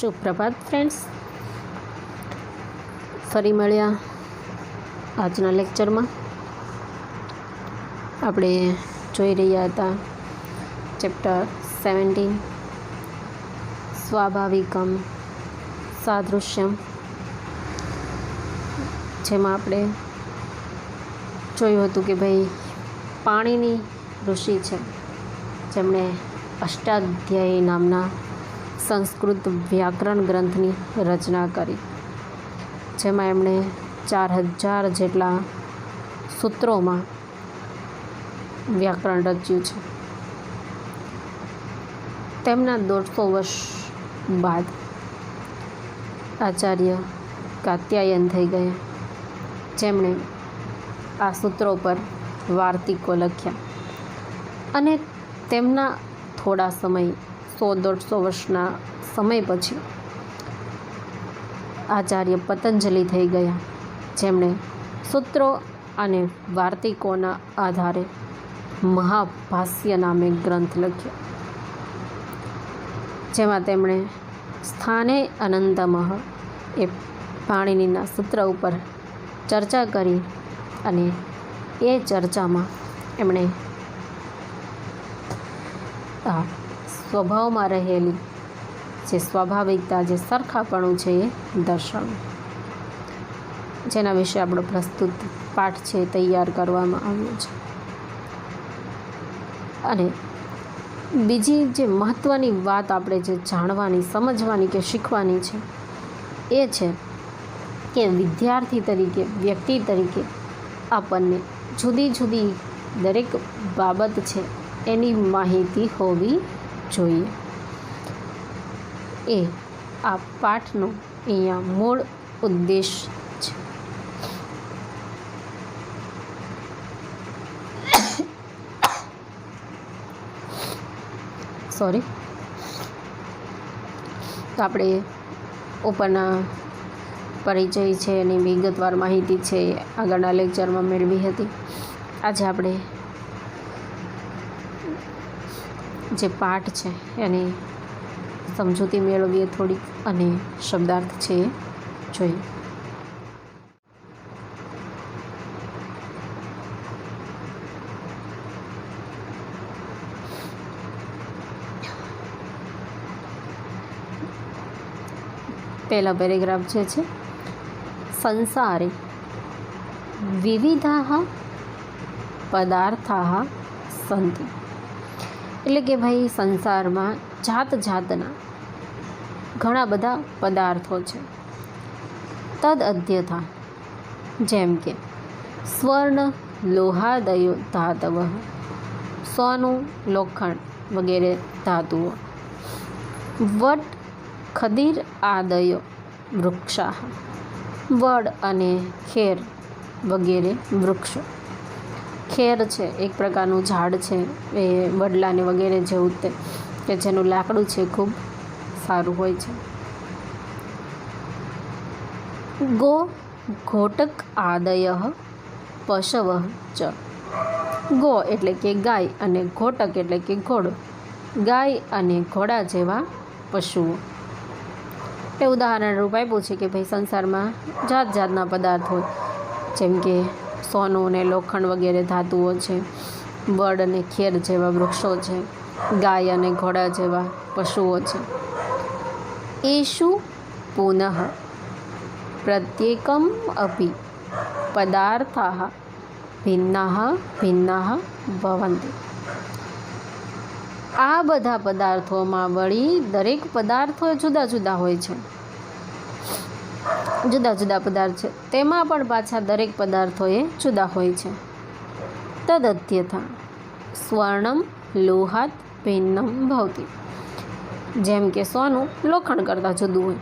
સુપ્રભાત friends, ફરી મળ્યા આજના લેક્ચરમાં. આપણે જોઈ રહ્યા હતા ચેપ્ટર 17 સ્વાભાવિકમ સાદૃશ્યમ, જેમાં આપણે જોયું હતું કે ભાઈ પાણીની ઋષિ છે જેમણે અષ્ટાધ્યાયી નામના સંસ્કૃત વ્યાકરણ ગ્રંથની રચના કરી, જેમાં એમણે 4000 જેટલા સૂત્રોમાં વ્યાકરણ રચ્યું છે. તેમના 150 વર્ષ બાદ આચાર્ય કાત્યાયન થઈ ગયા, જેમણે આ સૂત્રો પર વાર્તિકો લખ્યા. અને તેમના થોડા સમય 100-150 વર્ષના સમય પછી આચાર્ય પતંજલિ થઈ ગયા, જેમણે સૂત્રો અને વાર્તિકોના આધારે મહાભાષ્ય નામે ગ્રંથ લખ્યો, જેમાં તેમણે સ્થાને અનંતમઃ એ પાણિનીના સૂત્ર ઉપર ચર્ચા કરી. અને એ ચર્ચામાં એમણે સ્વભાવમાં રહેલી જે સ્વાભાવિકતા, જે સરખાપણું છે એ દર્શાવ્યું, જેના વિશે આપણો પ્રસ્તુત પાઠ છે તૈયાર કરવામાં આવ્યો છે. અને બીજી જે મહત્ત્વની વાત આપણે જે જાણવાની, સમજવાની કે શીખવાની છે એ છે કે વિદ્યાર્થી તરીકે, વ્યક્તિ તરીકે આપણને જુદી જુદી દરેક બાબત છે એની માહિતી હોવી જોઈએ. એ આ પાઠનો અહીંયા મૂળ ઉદ્દેશ છે. સોરી. તો આપણે ઉપરના પરિચય છે એની વિગતવાર માહિતી છે આગળના લેક્ચરમાં મેળવી હતી. આજે આપણે જે પાઠ છે એની સમજૂતી મેળવીએ થોડીક, અને શબ્દાર્થ છે એ જોઈએ. પહેલા પેરેગ્રાફ જે છે, સંસારે વિવિધાઃ પદાર્થાઃ સંતિ. એટલે કે ભાઈ સંસારમાં જાત જાતના ઘણા બધા પદાર્થો છે. તદ અધ્યથા, જેમ કે સ્વર્ણ લોહાદયો ધાતવ, સોનું, લોખંડ વગેરે ધાતુઓ. વટ ખદીર આદયો વૃક્ષા, વડ અને ખેર વગેરે વૃક્ષો. ખેર છે એક પ્રકારનું ઝાડ છે, એ વડલાને વગેરે જેવું તે, કે જેનું લાકડું છે ખૂબ સારું હોય છે. ગો ઘોટક આદય પશવ ચ. ગો એટલે કે ગાય, અને ઘોટક એટલે કે ઘોડો. ગાય અને ઘોડા જેવા પશુઓ. એ ઉદાહરણ રૂપ આપ્યું છે કે ભાઈ સંસારમાં જાત જાતના પદાર્થ હોય, જેમ કે સોનું અને લોખંડ વગેરે ધાતુઓ છે, વડ અને ખેર જેવા વૃક્ષો છે, ગાય અને ઘોડા જેવા પશુઓ છે. એષુ પુનઃ પ્રત્યેકમ અપી પદાર્થાઃ ભિન્નાઃ ભિન્નાઃ ભવન્તિ. આ બધા પદાર્થોમાં વળી દરેક પદાર્થો જુદા જુદા હોય છે. જુદા જુદા પદાર્થ છે તેમાં પણ પાછા દરેક પદાર્થો એ જુદા હોય છે. તદધ્યથા સ્વર્ણમ લોહાત ભિન્નમ ભવતિ. જેમ કે સોનું લોખંડ કરતાં જુદું હોય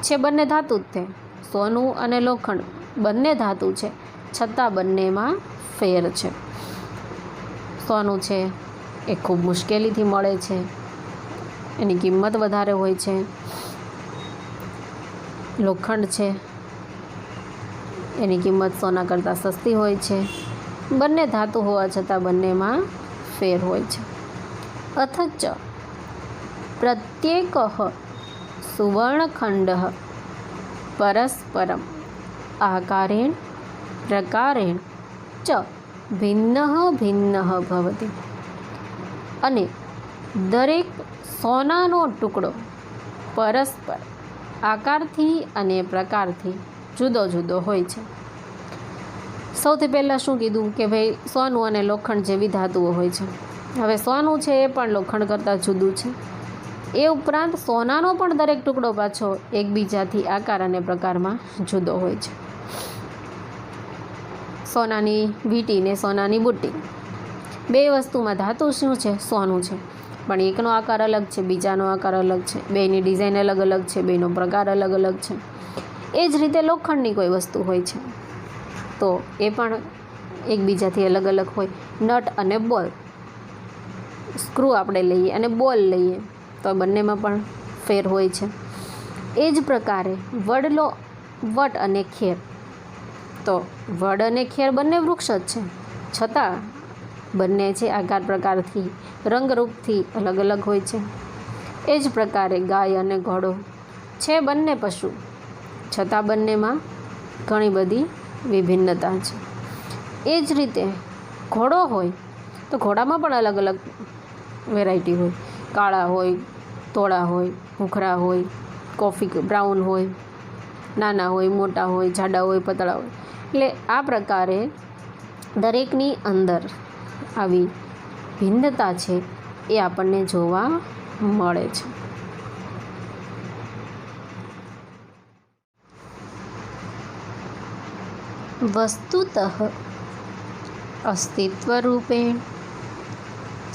છે, બંને ધાતુ જ છે. સોનું અને લોખંડ બંને ધાતુ છે, છતાં બંનેમાં ફેર છે. સોનું છે એ ખૂબ મુશ્કેલીથી મળે છે, એની કિંમત વધારે હોય છે. લોખંડ છે એની કિંમત સોના કરતાં સસ્તી હોય છે. બંને ધાતુ હોવા છતાં બંનેમાં ફેર હોય છે. અથચ પ્રત્યેક સુવર્ણખંડः પરસ્પરમ આકારેણ પ્રકારેણ ચ ભિન્નઃ ભિન્નઃ ભવતિ. અને દરેક સોનાનો ટુકડો પરસ્પર આકારથી અને પ્રકારથી જુદો જુદો હોય છે. સૌથી પહેલાં શું કીધું કે ભાઈ સોનું અને લોખંડ જેવી ધાતુઓ હોય છે. હવે સોનું છે એ પણ લોખંડ કરતાં જુદું છે. એ ઉપરાંત સોનાનો પણ દરેક ટુકડો પાછો એકબીજાથી આકાર અને પ્રકારમાં જુદો હોય છે. સોનાની વીંટી ને સોનાની બુટ્ટી, બે વસ્તુમાં ધાતુ શું છે? સોનું છે, પણ એકનો આકાર અલગ છે, બીજાનો આકાર અલગ છે, બેની ડિઝાઇન અલગ અલગ છે, બેનો પ્રકાર અલગ અલગ છે. એ જ રીતે લોખંડની કોઈ વસ્તુ હોય છે તો એ પણ એકબીજાથી અલગ અલગ હોય. નટ અને બોલ, સ્ક્રૂ આપણે લઈએ અને બોલ લઈએ તો બંનેમાં પણ ફેર હોય છે. એ જ પ્રકારે વટ અને ખેર, તો વડ અને ખેર બંને વૃક્ષ જ છે, છતાં બંને છે આકાર પ્રકારથી રંગરૂપથી અલગ અલગ હોય છે. એ જ પ્રકારે ગાય અને ઘોડો છે બંને પશુ, છતાં બંનેમાં ઘણી બધી વિભિન્નતા છે. એ જ રીતે ઘોડો હોય તો ઘોડામાં પણ અલગ અલગ વેરાયટી હોય. કાળા હોય, ધોળા હોય, ભૂખરા હોય, કોફી બ્રાઉન હોય, નાના હોય, મોટા હોય, જાડા હોય, પતળા હોય. એટલે આ પ્રકારે દરેકની અંદર આવી ભિન્નતા છે એ આપણને જોવા મળે છે. વસ્તુતઃ અસ્તિત્વરૂપેણ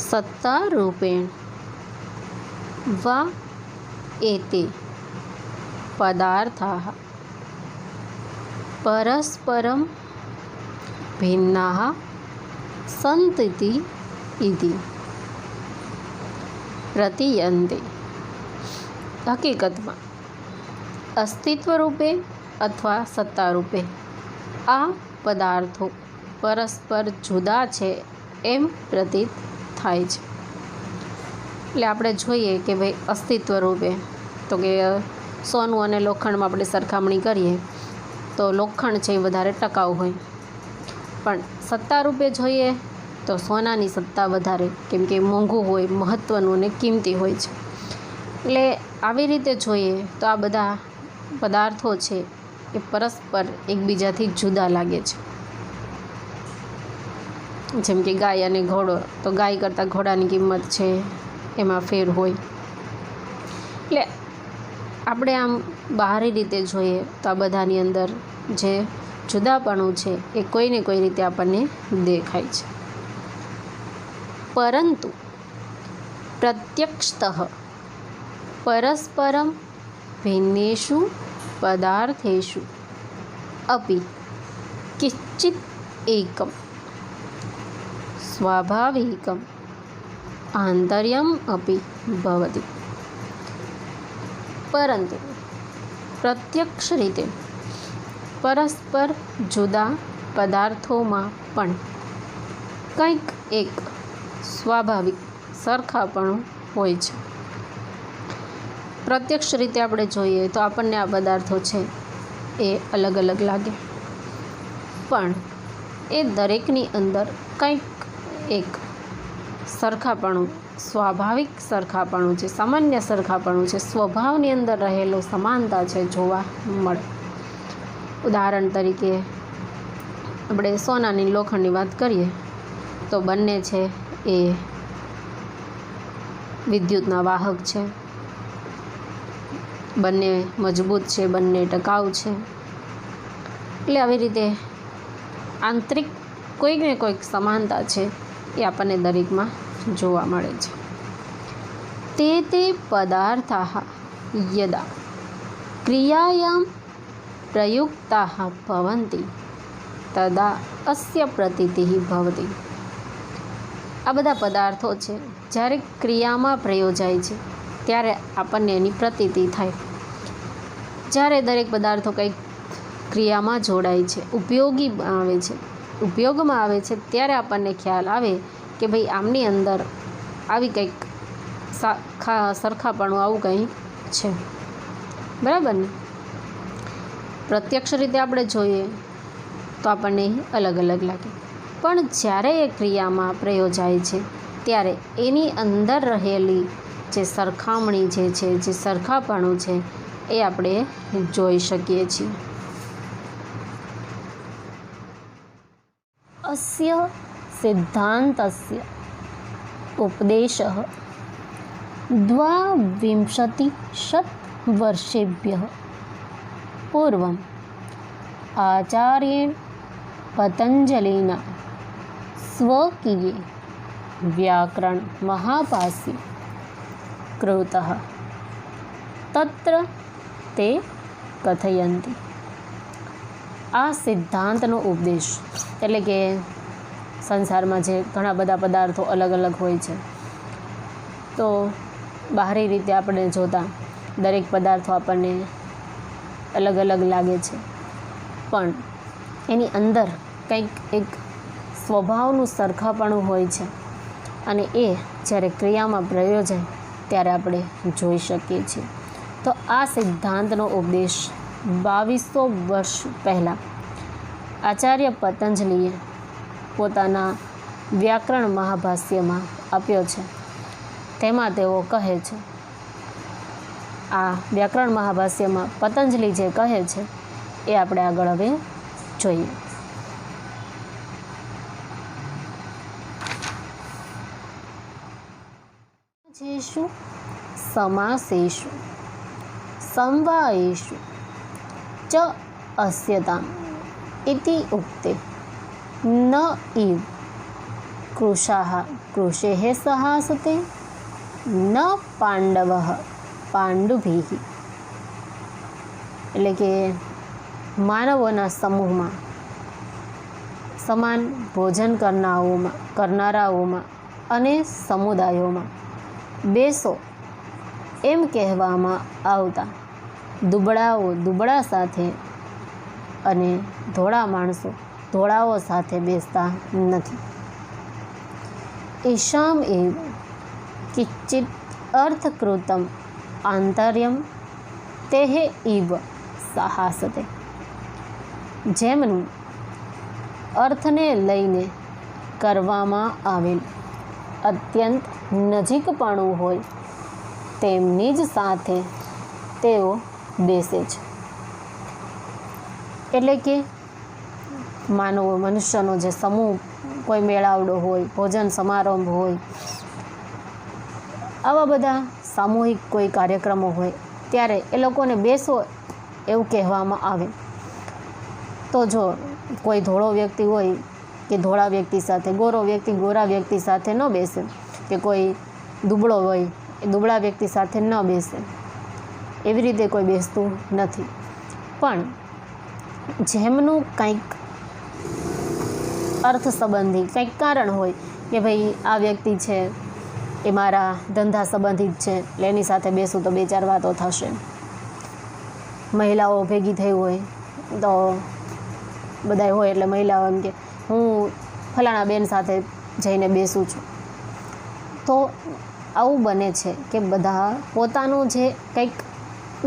સત્તારૂપેણ વા એતે પદાર્થાઃ પરસ્પરમ ભિન્નાઃ સંતિ ઇતિ પ્રતીયન્તે. હકીકતમાં અસ્તિત્વ રૂપે અથવા સત્તા રૂપે આ પદાર્થો પરસ્પર જુદા છે એમ પ્રતીત થાય છે. એટલે આપણે જોઈએ કે ભાઈ અસ્તિત્વ રૂપે તો કે સોનું અને લોખંડમાં આપણે સરખામણી કરીએ તો લોખંડ છે એ વધારે ટકાઉ હોય, પણ સત્તા રૂપે જોઈએ તો સોનાની સત્તા વધારે, કેમ કે મોંઘું હોય, મહત્ત્વનું અને કિંમતી હોય છે. એટલે આવી રીતે જોઈએ તો આ બધા પદાર્થો છે એ પરસ્પર એકબીજાથી જુદા લાગે છે. જેમ કે ગાય અને ઘોડો, તો ગાય કરતાં ઘોડાની કિંમત છે એમાં ફેર હોય. એટલે આપણે આમ બહારી રીતે જોઈએ તો આ બધાની અંદર જે જુદાપણું છે એ કોઈને કોઈ રીતે આપણને દેખાય છે. પરંતુ પ્રત્યક્ષતઃ પરસ્પરમ ભિન્નેષુ પદાર્થેષુ અપી કિંચિત એકમ સ્વાભાવિકમ આંતર્યમ અપી ભવતિ. પરંતુ પ્રત્યક્ષ રીતે પરસ્પર જુદા પદાર્થોમાં પણ કંઈક એક સ્વાભાવિક સરખાપણું હોય છે. પ્રત્યક્ષ રીતે આપણે જોઈએ તો આપણને આ પદાર્થો છે એ અલગ અલગ લાગે, પણ એ દરેકની અંદર કંઈક એક સરખાપણું, સ્વાભાવિક સરખાપણું છે, સામાન્ય સરખાપણું છે, સ્વભાવની અંદર રહેલો સમાનતા છે જોવા મળે. ઉદાહરણ તરીકે આપણે સોનાની લોખંડની વાત કરીએ તો બંને છે એ વિદ્યુતના વાહક છે, બંને મજબૂત છે, બંને ટકાઉ છે. એટલે આવી રીતે આંતરિક કોઈક ને કોઈક સમાનતા છે એ આપણને દરેકમાં જોવા મળે છે. તે પદાર્થાઃ યદા ક્રિયાયામ પ્રયુક્તાઃ ભવન્તિ તદા અસ્ય પ્રતીતિઃ ભવતિ. આ બધા પદાર્થો છે જ્યારે ક્રિયામાં પ્રયોજાય છે ત્યારે આપણને એની પ્રતીતિ થાય. જ્યારે દરેક પદાર્થો કંઈક ક્રિયામાં જોડાય છે, ઉપયોગમાં આવે છે ત્યારે આપણને ખ્યાલ આવે કે ભાઈ આમની અંદર આવી કંઈક સરખાપણું આવું કંઈ છે. બરાબર ને? પ્રત્યક્ષ રીતે આપણે જોઈએ તો આપણને અલગ અલગ લાગે, પણ જ્યારે એ ક્રિયામાં પ્રયોજાય છે ત્યારે એની અંદર રહેલી જે સરખામણી છે, જે સરખાપણું છે એ આપણે જોઈ શકીએ છીએ. અસ્ય સિદ્ધાંતસ્ય ઉપદેશઃ 22 વર્ષેભ્યઃ પૂર્વમ આચાર્યેણ પતંજલિના સ્વકીયે વ્યાકરણ મહાભાષ્યે કૃતઃ તત્ર તે કથયન્તિ. આ સિદ્ધાંતનો ઉપદેશ એટલે કે સંસારમાં જે ઘણા બધા પદાર્થો અલગ અલગ હોય છે, તો બહારી રીતે આપણે જોતા દરેક પદાર્થો આપણને અલગ અલગ લાગે છે, પણ એની અંદર કંઈક એક સ્વભાવનું સરખાપણું હોય છે, અને એ જ્યારે ક્રિયામાં પ્રયોજાય ત્યારે આપણે જોઈ શકીએ છીએ. તો આ સિદ્ધાંતનો ઉપદેશ 2200 વર્ષ પહેલાં આચાર્ય પતંજલિએ પોતાના વ્યાકરણ મહાભાષ્યમાં આપ્યો છે. તેમાં તેઓ કહે છે, આ વ્યાકરણ મહાભાષ્યમાં પતંજલિ જે કહે છે એ આપણે આગળ હવે જોઈએ. જેષુ સમાસેષુ સમવાયેષુ ચ અસ્યતામ ઇતિ ઉક્તે ન ઇવ કૃશાઃ કૃષેઃ સહાસતે ન પાંડવઃ પાંડુભિઃ. એટલે કે માનવોના સમૂહમાં સમાન ભોજન કરનારાઓમાં અને સમુદાયોમાં બેસો એમ કહેવામાં આવતા દુબળાઓ દુબળા સાથે અને ધોળા માણસો ધોળાઓ સાથે બેસતા નથી. ઈશામ એવ કિંચિત અર્થકૃતમ આંતર્યમ તેહ ઇવ સાહસતે. જેમનું અર્થને લઈને કરવામાં આવેલ અત્યંત નજીકપણું હોય તેમની જ સાથે તેઓ બેસે છે. એટલે કે મનુષ્યનો જે સમૂહ, કોઈ મેળાવડો હોય, ભોજન સમારંભ હોય, આવા બધા સામૂહિક કોઈ કાર્યક્રમો હોય ત્યારે એ લોકોને બેસો એવું કહેવામાં આવે. તો જો કોઈ ધોળો વ્યક્તિ હોય કે ધોળા વ્યક્તિ સાથે, ગોરો વ્યક્તિ ગોરા વ્યક્તિ સાથે ન બેસે, કે કોઈ દુબળો હોય એ દુબળા વ્યક્તિ સાથે ન બેસે, એવી રીતે કોઈ બેસતું નથી. પણ જેમનું કંઈક અર્થ સંબંધી કંઈક કારણ હોય કે ભાઈ આ વ્યક્તિ છે એ મારા ધંધા સંબંધિત છે, એટલે એની સાથે બેસું તો બે ચાર વાતો થશે. મહિલાઓ ભેગી થઈ હોય તો બધા હોય એટલે મહિલાઓ એમ કે હું ફલાણા બેન સાથે જઈને બેસું છું. તો આવું બને છે કે બધા પોતાનું જે કંઈક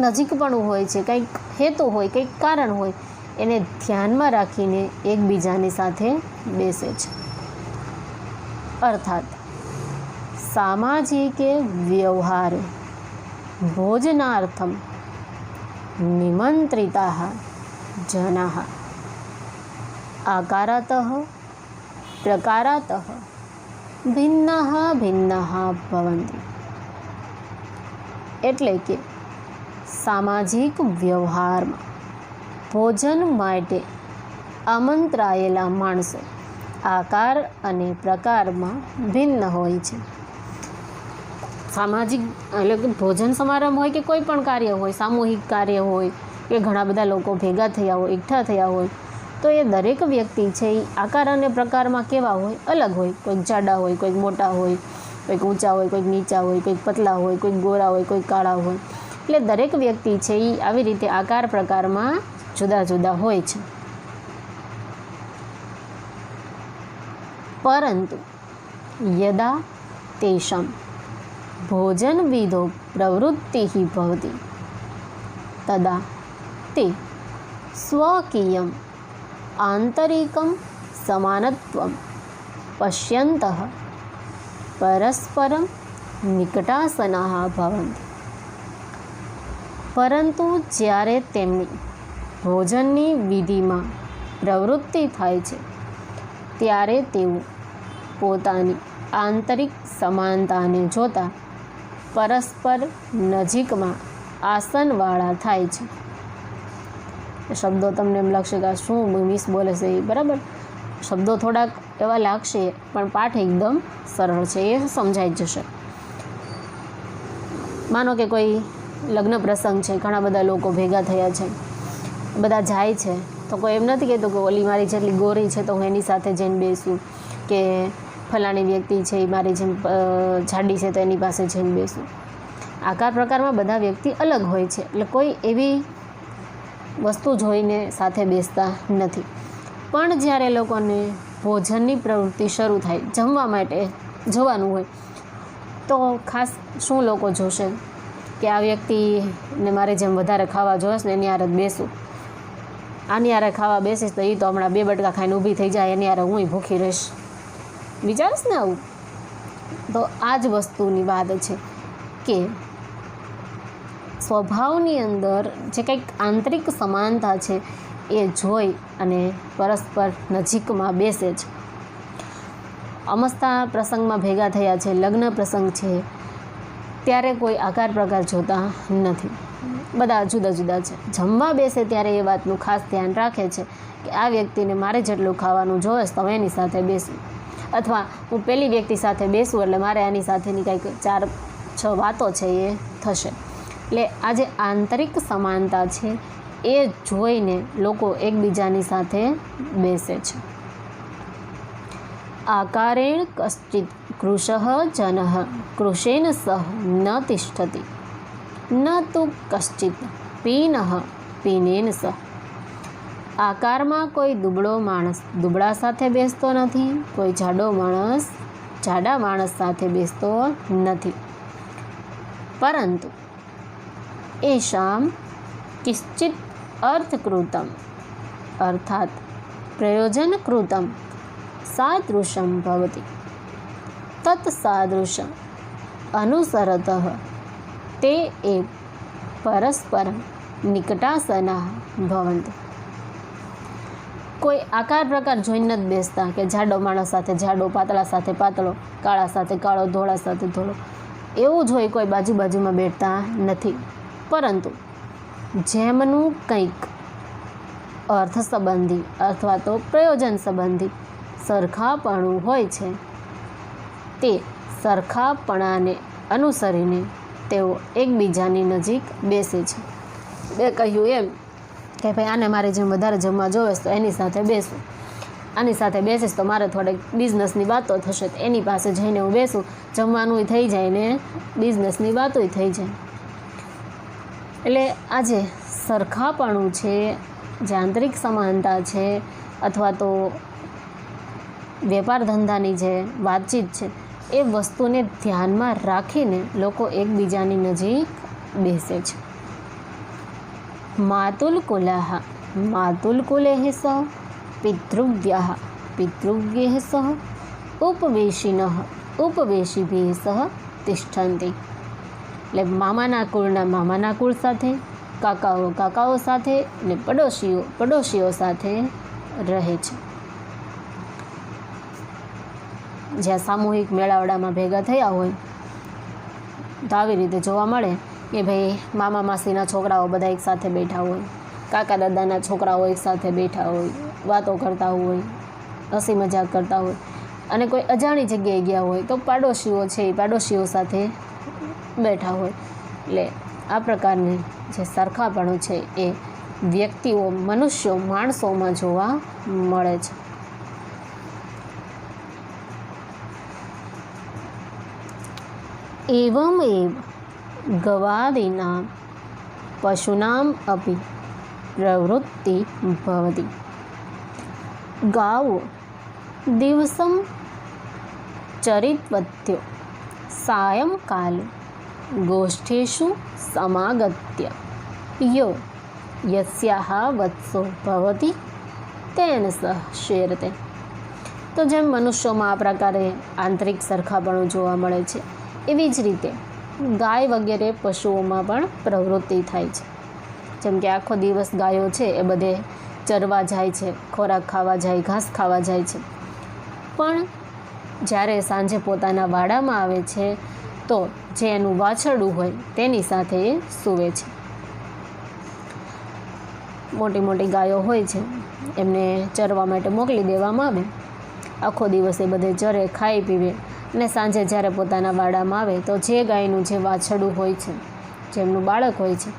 નજીકપણું હોય છે, કંઈક હેતુ હોય, કંઈક કારણ હોય, એને ધ્યાનમાં રાખીને એકબીજાની સાથે બેસે છે. અર્થાત સામાજિકે વ્યવહારે ભોજનાર્થમ નિમંત્રિતાઃ જનાઃ આકારાતઃ પ્રકારાતઃ ભિન્નાઃ ભિન્નાઃ ભવન્તિ. એટલે કે સામાજિક વ્યવહારમાં ભોજન માટે આમંત્રાયેલા માણસો આકાર અને પ્રકારમાં ભિન્ન હોય છે. સામાજિક એટલે કે ભોજન સમારંભ હોય કે કોઈ પણ કાર્ય હોય, સામૂહિક કાર્ય હોય કે ઘણા બધા લોકો ભેગા થયા હોય, એકઠા થયા હોય, તો એ દરેક વ્યક્તિ છે એ આકાર અને પ્રકારમાં કેવા હોય? અલગ હોય. કોઈક જાડા હોય, કોઈક મોટા હોય, કોઈક ઊંચા હોય, કોઈક નીચા હોય, કોઈક પતલા હોય, કોઈક ગોરા હોય, કોઈક કાળા હોય. એટલે દરેક વ્યક્તિ છે એ આવી રીતે આકાર પ્રકારમાં જુદા જુદા હોય છે. પરંતુ યદા તેષાં ભોજનવિધો પ્રવૃત્તિઃ ભવતિ तदा ते स्वकीयम् आन्तरिकं समानत्वं पश्यन्तः परस्परं निकटासनाः भवन्ति। પરંતુ જ્યારે તેમની ભોજનની વિધિમાં પ્રવૃત્તિ થાય છે ત્યારે તેઓ પોતાની આંતરિક સમાનતાને જોતા પરસ્પર નજીકમાં આસનવાળા થાય છે। શબ્દો તમને એમ લાગશે કે શું મિસ બોલે છે એ, બરાબર? શબ્દો થોડાક એવા લાગશે પણ પાઠ એકદમ સરળ છે, એ સમજાઈ જશે। માનો કે કોઈ લગ્ન પ્રસંગ છે, ઘણા બધા લોકો ભેગા થયા છે, બધા જાય છે, તો કોઈ એમ નથી કહેતું કે ઓલી મારી જેટલી ગોરી છે તો હું એની સાથે જઈને બેસું, કે ફલાણી વ્યક્તિ છે એ મારી જેમ જાડી છે તો એની પાસે જઈને બેસું। આકાર પ્રકારમાં બધા વ્યક્તિ અલગ હોય છે, એટલે કોઈ એવી વસ્તુ જોઈને સાથે બેસતા નથી। પણ જ્યારે લોકોને ભોજનની પ્રવૃત્તિ શરૂ થાય, જમવા માટે જવાનું હોય, તો ખાસ શું લોકો જોશે કે આ વ્યક્તિને મારે જેમ વધારે ખાવા જોઈશ ને એની હારે જ બેસું, આની હારે ખાવા બેસીશ તો એ તો હમણાં 2 બટકા ખાઈને ઊભી થઈ જાય, એની હારે હું ભૂખી રહીશ, વિચારીશ ને આવું? તો આ જ વસ્તુની વાત છે કે સ્વભાવની અંદર જે કંઈક આંતરિક સમાનતા છે એ જોઈ અને પરસ્પર નજીકમાં બેસે છે। અમસ્તા પ્રસંગમાં ભેગા થયા છે, લગ્ન પ્રસંગ છે, ત્યારે કોઈ આકાર પ્રકાર જોતા નથી, બધા જુદા જુદા છે। જમવા બેસે ત્યારે એ વાતનું ખાસ ધ્યાન રાખે છે કે આ વ્યક્તિને મારે જેટલું ખાવાનું જોઈએ તો એની સાથે બેસું, અથવા હું પેલી વ્યક્તિ સાથે બેસું એટલે મારે આની સાથેની કંઈક 4-6 વાતો છે એ થશે। એટલે આ જે આંતરિક સમાનતા છે એ જોઈને લોકો એકબીજાની સાથે બેસે છે। આકારેણ કશ્ચિત કૃશઃ જનઃ કૃશેન સહ ન તિષ્ઠતિ ન તુ કશ્ચિત પીનઃ પીનેન સહ। આકારમાં કોઈ દુબળો માણસ દુબળા સાથે બેસતો નથી, કોઈ જાડો માણસ જાડા માણસ સાથે બેસતો નથી, પરંતુ એષામ કિશ્ચિત અર્થકૃતમ અર્થાત પ્રયોજનકૃતમ સાદૃશમ ભવતિ તત્સાદૃશમ અનુસરતઃ તે એવ પરસ્પરમ નિકટાસનાઃ ભવન્તિ। કોઈ આકાર પ્રકાર જોઈને જ બેસતા કે જાડો માણસ સાથે જાડો, પાતળા સાથે પાતળો, કાળા સાથે કાળો, ધોળા સાથે ધોળો, એવું જોઈ કોઈ બાજુમાં બેઠતા નથી, પરંતુ જેમનું કંઈક અર્થ સંબંધી અથવા તો પ્રયોજન સંબંધી સરખાપણું હોય છે તે સરખાપણાને અનુસરીને તેઓ એકબીજાની નજીક બેસે છે। મેં કહ્યું એમ કે ભાઈ આને મારે જેમ વધારે જમવા જોવે તો એની સાથે બેસું, આની સાથે બેસીશ તો મારે થોડીક બિઝનેસની વાતો થશે તો એની પાસે જઈને હું બેસું, જમવાનું થઈ જાય ને બિઝનેસની વાતોય થઈ જાય। એટલે આ જે સરખાપણું છે, જે આંતરિક સમાનતા છે, અથવા તો વેપાર ધંધાની જે વાતચીત છે, એ વસ્તુને ધ્યાનમાં રાખીને લોકો એકબીજાની નજીક બેસે છે। માતુલકુલાહ માતુલકુલેહ સહ પિતૃવ્યાહ પિતૃવ્યૈઃ સહ ઉપવેશિનઃ ઉપવેશિભિઃ સહ તિષ્ઠન્તિ। એટલે મામાના કુળના મામાના કુળ સાથે, કાકાઓ કાકાઓ સાથે અને પડોશીઓ પડોશીઓ સાથે રહે છે। જ્યાં સામૂહિક મેળાવડામાં ભેગા થયા હોય તો આવી રીતે જોવા મળે કે ભાઈ મામા માસીના છોકરાઓ બધા એક સાથે બેઠા હોય, કાકા દાદાના છોકરાઓ એક સાથે બેઠા હોય, વાતો કરતા હોય, હસી મજાક કરતા હોય, અને કોઈ અજાણી જગ્યાએ ગયા હોય તો પાડોશીઓ છે એ પાડોશીઓ સાથે બેઠા હોય। એટલે આ પ્રકારની જે સરખાપણું છે એ વ્યક્તિઓ, મનુષ્યો, માણસોમાં જોવા મળે છે। एवम् एव गवादीनां पशूनाम् अपि प्रवृत्ति भवति। गावो दिवसं चरितवत्यो सायंकाले गोष्ठीषु समागत्य યો યસ્યાહ વત્સો ભવતિ તેન સહ શેરતે. તો જેમ મનુષ્યોમાં આ પ્રકારે આંતરિક સરખાપણું જોવા મળે છે, એવી જ રીતે ગાય વગેરે પશુઓમાં પણ પ્રવૃત્તિ થાય છે. જેમ કે આખો દિવસ ગાયો છે એ બધે ચરવા જાય છે, ખોરાક ખાવા જાય, ઘાસ ખાવા જાય છે, પણ જ્યારે સાંજે પોતાના વાડામાં આવે છે તો જે એનું વાછરડું હોય તેની સાથે એ સૂવે છે. મોટી મોટી ગાયો હોય છે એમને ચરવા માટે મોકલી દેવામાં આવે, આખો દિવસ એ બધે ચરે, ખાઈ પીવે, અને સાંજે જ્યારે પોતાના વાડામાં આવે તો જે ગાયનું જે વાછરડું હોય છે, જેમનું બાળક હોય છે,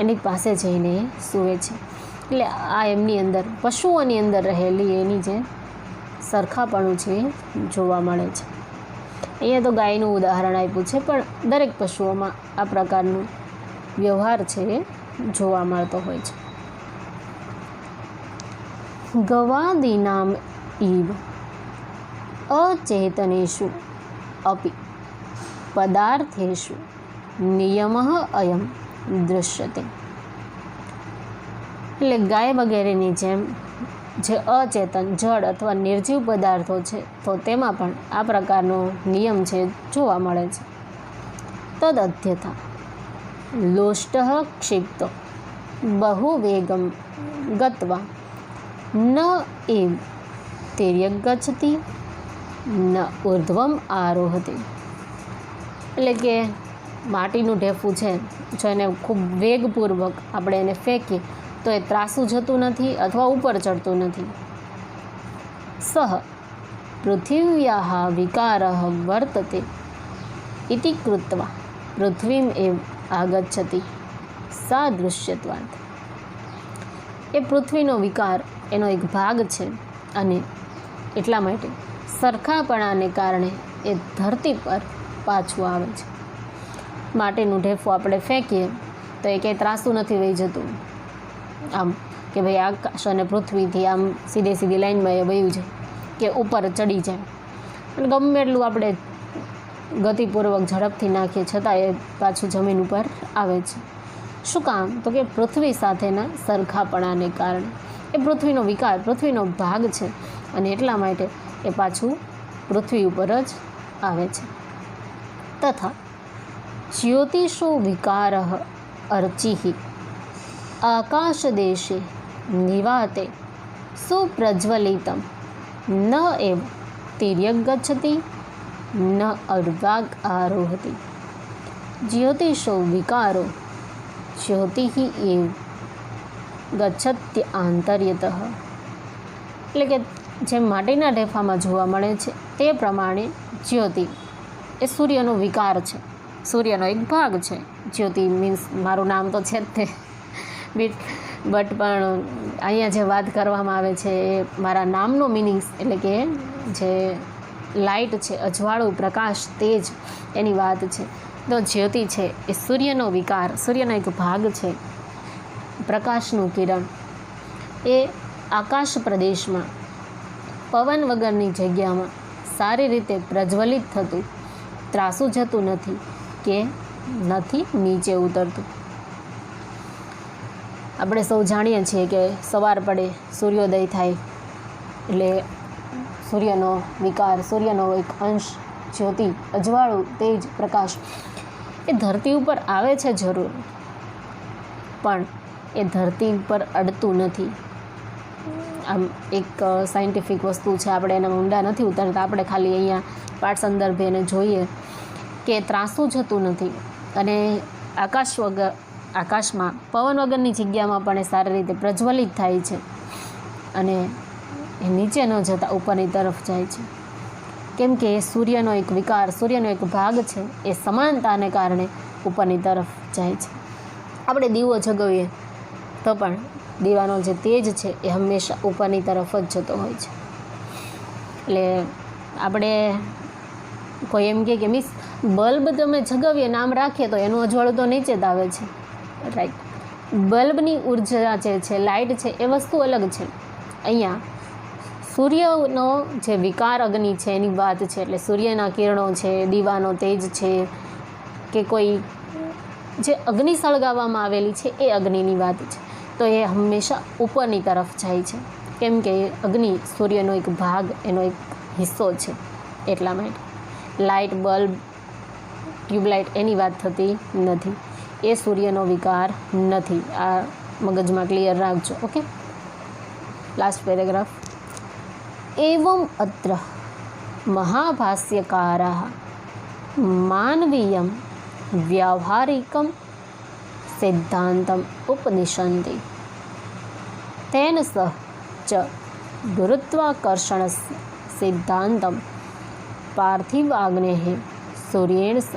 એની પાસે જઈને એ સૂવે છે. એટલે આ એમની અંદર, પશુઓની અંદર રહેલી એની જે સરખાપણું છે એ જોવા મળે છે. અહીંયા તો ગાયનું ઉદાહરણ આપ્યું છે, પણ દરેક પશુઓમાં આ પ્રકારનું વ્યવહાર છે એ જોવા મળતો હોય છે. ગવાદીનામ ઇવ અચેતનેષુ અપી પદાર્થેષુ નિયમઃ અયમ દૃશ્યતે. એટલે ગાય વગેરેની જેમ જે અચેતન જળ અથવા નિર્જીવ પદાર્થો છે તો તેમાં પણ આ પ્રકારનો નિયમ છે જોવા મળે છે. તદ અધ્યથા લોષ્ટ ક્ષિપ્તો બહુ વેગમ ગત્વા ન એવ તિર્યક ગચ્છતિ ન ઉર્ધ્વમ આરોહતિ. એટલે કે માટીનું ઢેફું છે, જો એને ખૂબ વેગપૂર્વક આપણે એને ફેંકીએ તો એ ત્રાસું જતું નથી અથવા ઉપર ચડતું નથી. સહ પૃથિવ્યાઃ વિકારઃ વર્તતે ઇતિ કૃત્વા પૃથ્વીમ એવ આગચ્છતિ સાદૃશ્યત્વાत्. એ પૃથ્વીનો વિકાર એનો એક ભાગ છે, અને એટલા માટે સરખાપણાને કારણે એ ધરતી પર પાછું આવે છે. માટીનું ઢેફું આપણે ફેંકીએ તો એ કંઈ ત્રાસું નથી વહી જતું, આમ કે ભાઈ આકાશ અને પૃથ્વીથી આમ સીધે સીધી લાઈનમાં એ વયું છે કે ઉપર ચડી જાય. અને ગમે એટલું આપણે ગતિપૂર્વક ઝડપથી નાખીએ છતાં એ પાછું જમીન ઉપર આવે છે. શું કામ? તો કે પૃથ્વી સાથેના સરખાપણાને કારણે. એ પૃથ્વીનો વિકાર, પૃથ્વીનો ભાગ છે, અને એટલા માટે એ પાછું પૃથ્વી ઉપર જ આવે છે. તથા જ્યોતિષો વિકારઃ અર્ચિઃ આકાશદેશે નિવાતે સુપ્રજ્વલિતમ ન એવ તિર્યક ગચ્છતિ ન અર્વાગ આરોહતિ. જ્યોતિષો વિકારો જ્યોતિઃ એવ ગચ્છત્ય આંતર્યતઃ. એટલે કે જેમ માટીના ઢેફામાં જોવા મળે છે તે પ્રમાણે જ્યોતિ એ સૂર્યનો વિકાર છે, સૂર્યનો એક ભાગ છે. જ્યોતિ મીન્સ મારું નામ તો છે જ તે, બટ પણ અહીંયા જે વાત કરવામાં આવે છે એ મારા નામનો મિનિંગ્સ, એટલે કે જે લાઇટ છે, અજવાળું, પ્રકાશ, તેજ, એની વાત છે. તો જ્યોતિ છે એ સૂર્યનો વિકાર, સૂર્યનો એક ભાગ છે. પ્રકાશનું કિરણ એ આકાશ પ્રદેશમાં પવન વગરની જગ્યામાં સારી રીતે પ્રજ્વલિત થતું, ત્રાસું જતું નથી કે નથી નીચે ઉતરતું. આપણે સૌ જાણીએ છીએ કે સવાર પડે, સૂર્યોદય થાય એટલે સૂર્યનો વિકાર, સૂર્યનો એક અંશ, જ્યોતિ, અજવાળું, તેજ, પ્રકાશ એ ધરતી ઉપર આવે છે જરૂર, પણ એ ધરતી પર અડતું નથી. આમ એક સાયન્ટિફિક વસ્તુ છે, આપણે એના ઊંડા નથી ઉતરતા, આપણે ખાલી અહીંયા પાઠ સંદર્ભે એને જોઈએ કે ત્રાસું જતું નથી, અને આકાશમાં પવન વગરની જગ્યામાં પણ એ સારી રીતે પ્રજ્વલિત થાય છે, અને એ નીચે ન જતાં ઉપરની તરફ જાય છે. કેમ કે એ સૂર્યનો એક વિકાર, સૂર્યનો એક ભાગ છે, એ સમાનતાને કારણે ઉપરની તરફ જાય છે. આપણે દીવો જગાવીએ તો પણ દીવાનો જે તેજ છે એ હંમેશા ઉપરની તરફ જ જતો હોય છે. એટલે આપણે કોઈ એમ કે મીન્સ બલ્બ તમે જગાવીએ, નામ રાખીએ તો એનું અજવાળું તો નીચે જ આવે છે, રાઈટ. બલ્બની ઉર્જા જે છે, લાઇટ છે, એ વસ્તુ અલગ છે. અહીંયા સૂર્યનો જે વિકાર અગ્નિ છે એની વાત છે, એટલે સૂર્યના કિરણો છે, દીવાનો તેજ છે, કે કોઈ જે અગ્નિ સળગાવવામાં આવેલી છે એ અગ્નિની વાત છે, તો એ હંમેશા ઉપરની તરફ જાય છે, કેમ કે અગ્નિ સૂર્યનો એક ભાગ, એનો એક હિસ્સો છે, એટલા માટે. લાઇટ, બલ્બ, ટ્યુબલાઇટ એની વાત થતી નથી, એ સૂર્યનો વિકાર નથી. આ મગજમાં ક્લિયર રાખજો. Okay, last paragraph. એવમ અત્ર મહાભાષ્યકારાः માનવીયમ વ્યાવહારિકમ સિદ્ધાંતમ ઉપનિષન્તિ તેન સહ ચ ગુરુત્વાકર્ષણસ્ય સિદ્ધાંતમ પાર્થિવાગ્નેઃ સૂર્યેણ સહ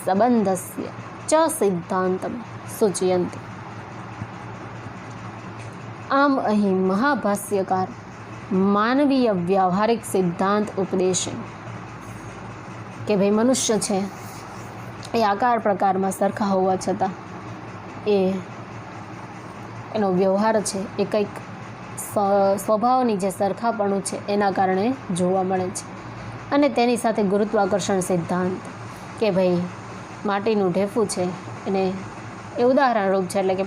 સંબંધસ્ય ચ સિદ્ધાંતમ સૂચયન્તિ. આમ અહીં મહાભાષ્યકાર માનવીય વ્યવહારિક સિદ્ધાંત ઉપદેશે કે ભાઈ મનુષ્ય છે એ આકાર પ્રકારમાં સરખા હોવા છતાં એનો વ્યવહાર છે એ કંઈક સ્વભાવની જે સરખાપણું છે એના કારણે જોવા મળે છે. અને તેની સાથે ગુરુત્વાકર્ષણ સિદ્ધાંત કે ભાઈ માટીનું ઢેફું છે એને એ ઉદાહરણરૂપ છે, એટલે કે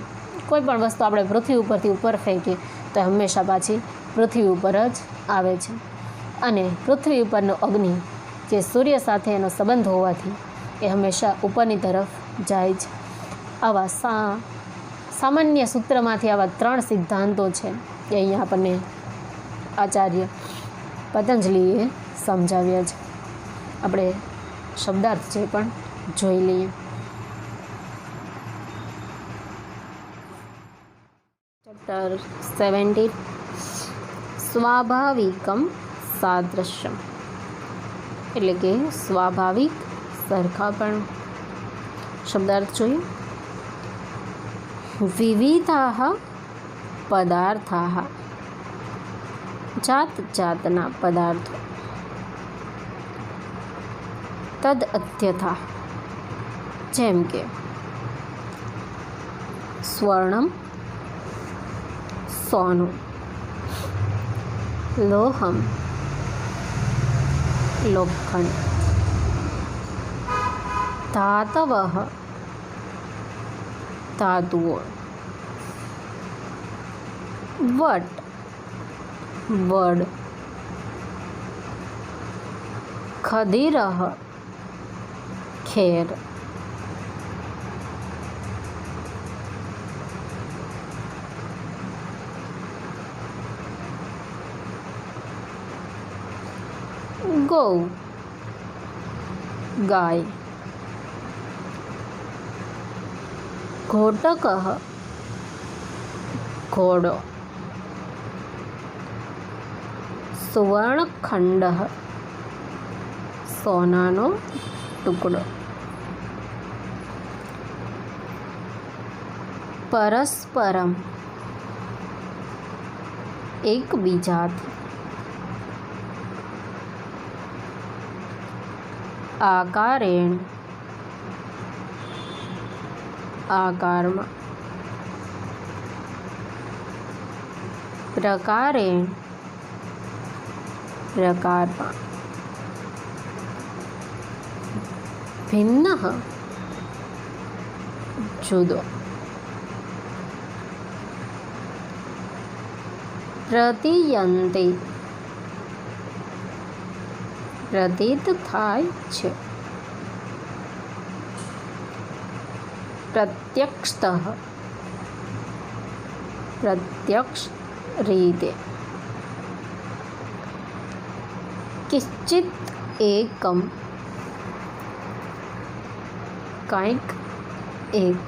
કોઈ પણ વસ્તુ આપણે પૃથ્વી ઉપરથી ઉપર ફેંકીએ તો એ હંમેશા પાછી પૃથ્વી ઉપર જ આવે છે. અને પૃથ્વી ઉપરનો અગ્નિ જે સૂર્ય સાથે એનો સંબંધ હોવાથી એ હંમેશા ઉપરની તરફ જાય છે. આવા સામાન્ય સૂત્રમાંથી આવા 3 સિદ્ધાંતો છે એ અહીંયા આપણને આચાર્ય પતંજલિએ સમજાવ્યા છે. આપણે શબ્દાર્થ છે પણ જોઈ લઈએ. ચેપ્ટર 17 સ્વાભાવિકમ સાદૃશ્યમ એટલે કે સ્વાભાવિક સરખાપણું. શબ્દાર્થ જોઈએ. વિવિધાઃ પદાર્થાઃ જાત જાતના પદાર્થો તદ અધ્યથા જેમ કે સ્વર્ણમ સોનું, લોહમ લોખંડ, ધાતવઃ ધાતુઓ, વટ વડ, ખદિરઃ ખેર, ગૌ ગાય, ઘોટકઃ ઘોડો, સુવર્ણખંડઃ સોનાનો ટુકડો, પરસ્પરમ એકબીજાથી, આકારેણ આકારમાં, પ્રકારેણ પ્રકારમાં, ભિન્ન જુદો, પ્રતીયન્તે પ્રતીત થાય છે, પ્રત્યક્ષતઃ પ્રત્યક્ષ રીતે, કિંચિત એકમ કંઈક એક,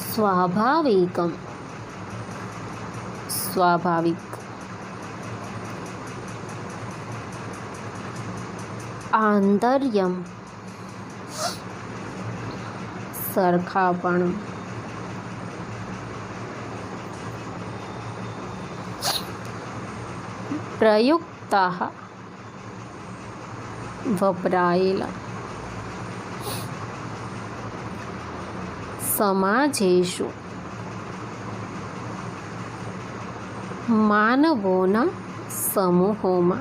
સ્વાભાવિકમ સ્વાભાવિક, આંતર્યમ સરખાપણું, પ્રયુક્તાઃ વપરાયેલા, સમાજેષુ માનવોના સમૂહોમાં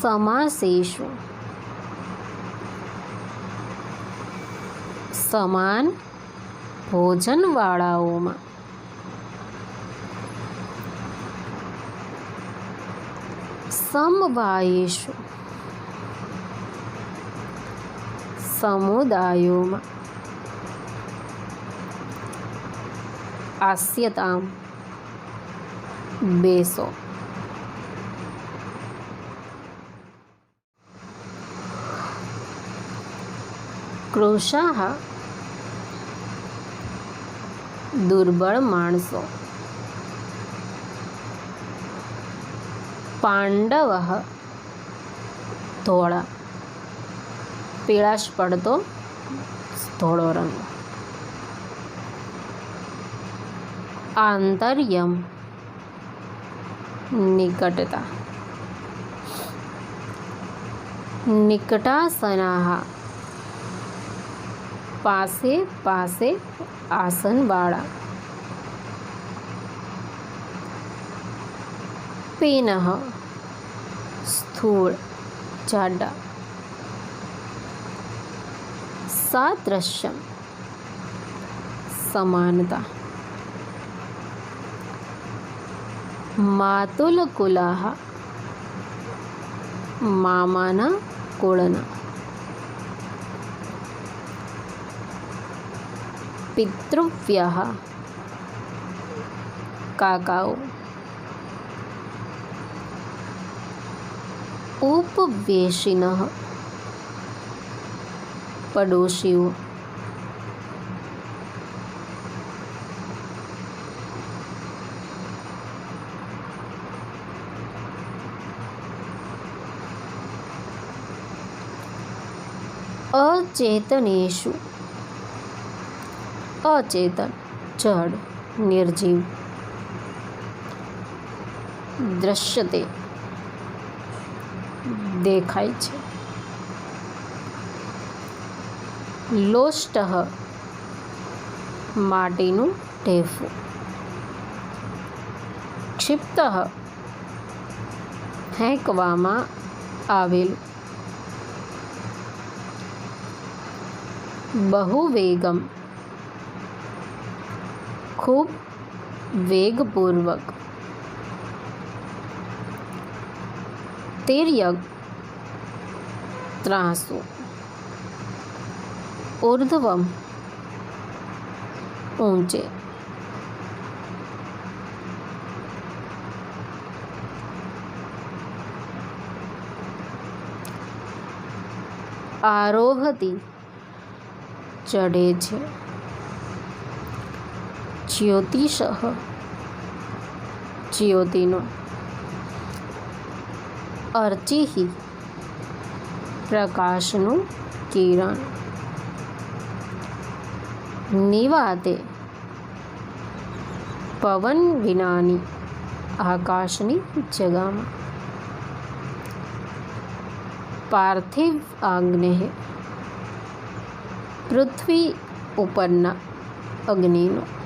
સમાસેષુ સમાન ભોજનવાળાઓમાં સમવાયેષુ સમુદાયોમાં આસ્યતામ બેસો. કૃશાઃ દુર્બળ માણસો. પાંડવઃ ધોળા, પીળાશ પડતો ધોળો રંગ. આંતર્યમ નિકટતા. નિકટાસનાઃ પાસે પાસે આસનવાળા. પીનઃ સ્થૂળ જાડા. સાદૃશ્યમ સમાનતા. માતુલકુલાઃ મામાના કુળના. પિતૃવ્યઃ કાકાઓ. ઉપવેશિનઃ પડોશીઓ. અચેતનેષુ અચેતન જડ નિર્જીવ. દ્રશ્યતે દેખાય છે. લોષ્ટઃ માટીનું ઢેફું. ક્ષિપ્તઃ ફેંકવામાં આવેલું. બહુવેગમ ખૂબ વેગપૂર્વક. તિર્યક ત્રાસુ. ઉર્ધ્વમ ઊંચે. આરોહતી ચઢે છે. જ્યોતિષઃ જ્યોતિનો. અર્ચિહિ પ્રકાશનું કિરણ. નિવાતે પવન વિનાની આકાશની જગામાં. પાર્થિવ આગ્નેય પૃથ્વી ઉપરના અગ્નિનો.